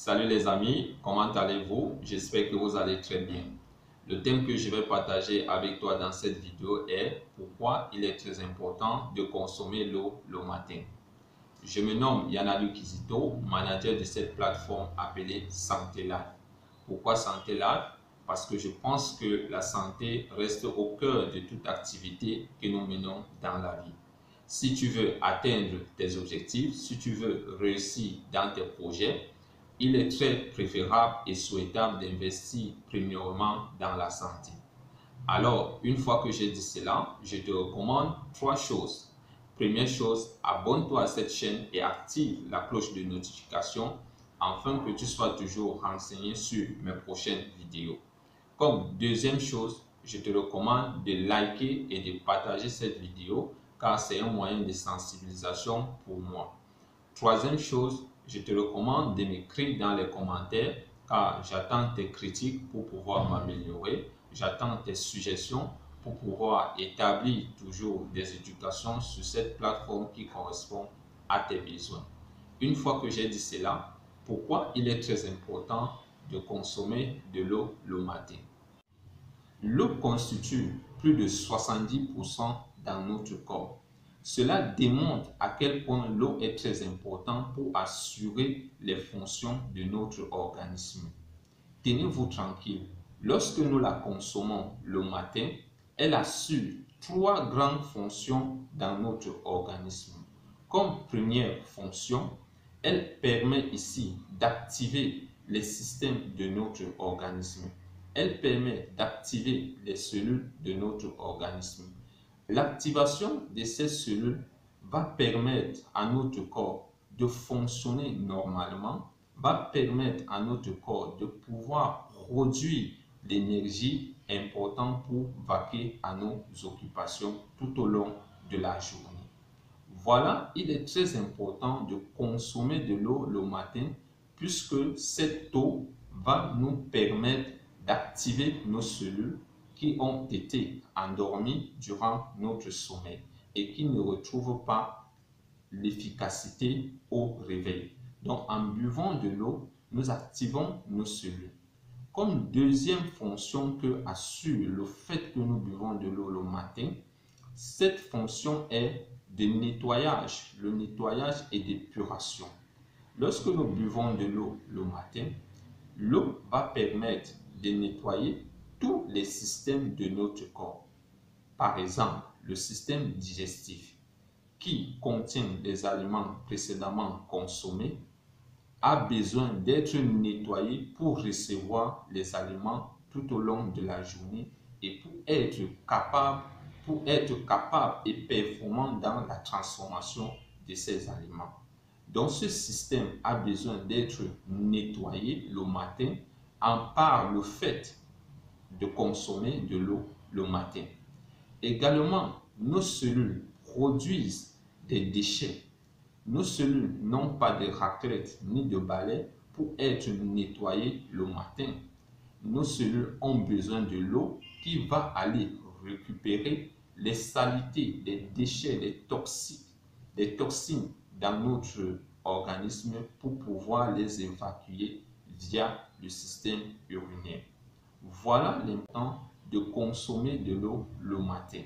Salut les amis, comment allez-vous? J'espère que vous allez très bien. Le thème que je vais partager avec toi dans cette vidéo est pourquoi il est très important de consommer l'eau le matin. Je me nomme Yanadou Kizito, manager de cette plateforme appelée Santé Life. Pourquoi Santé Life? Parce que je pense que la santé reste au cœur de toute activité que nous menons dans la vie. Si tu veux atteindre tes objectifs, si tu veux réussir dans tes projets, il est très préférable et souhaitable d'investir premièrement dans la santé. Alors, une fois que j'ai dit cela, je te recommande trois choses. Première chose, abonne-toi à cette chaîne et active la cloche de notification afin que tu sois toujours renseigné sur mes prochaines vidéos. Comme deuxième chose, je te recommande de liker et de partager cette vidéo car c'est un moyen de sensibilisation pour moi. Troisième chose, je te recommande de m'écrire dans les commentaires car j'attends tes critiques pour pouvoir m'améliorer. J'attends tes suggestions pour pouvoir établir toujours des éducations sur cette plateforme qui correspond à tes besoins. Une fois que j'ai dit cela, pourquoi il est très important de consommer de l'eau le matin? L'eau constitue plus de 70% dans notre corps. Cela démontre à quel point l'eau est très importante pour assurer les fonctions de notre organisme. Tenez-vous tranquille, lorsque nous la consommons le matin, elle assure trois grandes fonctions dans notre organisme. Comme première fonction, elle permet ici d'activer les systèmes de notre organisme. Elle permet d'activer les cellules de notre organisme. L'activation de ces cellules va permettre à notre corps de fonctionner normalement, va permettre à notre corps de pouvoir produire l'énergie importante pour vaquer à nos occupations tout au long de la journée. Voilà, il est très important de consommer de l'eau le matin puisque cette eau va nous permettre d'activer nos cellules qui ont été endormies durant notre sommeil et qui ne retrouvent pas l'efficacité au réveil. Donc, en buvant de l'eau, nous activons nos cellules. Comme deuxième fonction que assure le fait que nous buvons de l'eau le matin, cette fonction est de nettoyage, le nettoyage et d'épuration. Lorsque nous buvons de l'eau le matin, l'eau va permettre de nettoyer tous les systèmes de notre corps. Par exemple, le système digestif qui contient les aliments précédemment consommés a besoin d'être nettoyé pour recevoir les aliments tout au long de la journée et pour être capable et performant dans la transformation de ces aliments. Donc, ce système a besoin d'être nettoyé le matin par le fait de consommer de l'eau le matin. Également, nos cellules produisent des déchets. Nos cellules n'ont pas de raclette ni de balai pour être nettoyées le matin. Nos cellules ont besoin de l'eau qui va aller récupérer les saletés, les déchets, les toxines dans notre organisme pour pouvoir les évacuer via le système urinaire. Voilà l'importance de consommer de l'eau le matin.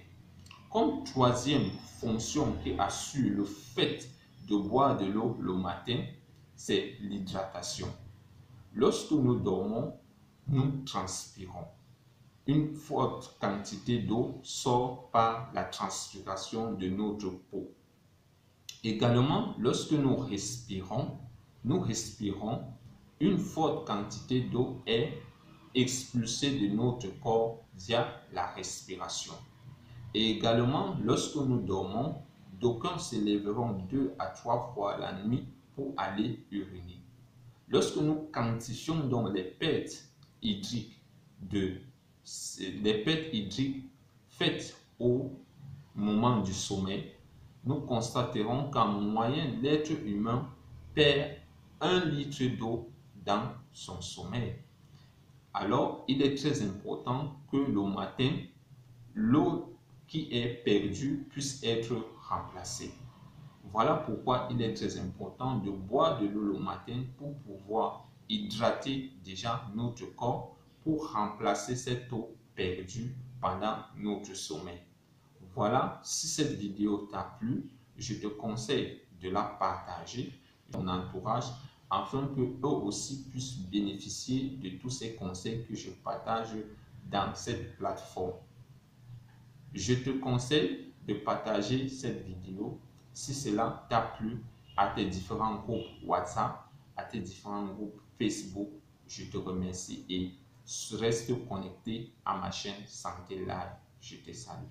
Comme troisième fonction qui assure le fait de boire de l'eau le matin, c'est l'hydratation. Lorsque nous dormons, nous transpirons. Une forte quantité d'eau sort par la transpiration de notre peau. Également, lorsque nous respirons, une forte quantité d'eau est expulsée de notre corps via la respiration. Et également, lorsque nous dormons, d'aucuns se lèveront 2 à 3 fois la nuit pour aller uriner. Lorsque nous quantifions donc les pertes hydriques faites au moment du sommeil, nous constaterons qu'en moyenne, l'être humain perd 1 litre d'eau dans son sommeil. Alors, il est très important que le matin, l'eau qui est perdue puisse être remplacée. Voilà pourquoi il est très important de boire de l'eau le matin pour pouvoir hydrater déjà notre corps pour remplacer cette eau perdue pendant notre sommeil. Voilà, si cette vidéo t'a plu, je te conseille de la partager à ton entourage afin que eux aussi puissent bénéficier de tous ces conseils que je partage dans cette plateforme. Je te conseille de partager cette vidéo si cela t'a plu à tes différents groupes WhatsApp, à tes différents groupes Facebook. Je te remercie et reste connecté à ma chaîne Santé Live. Je te salue.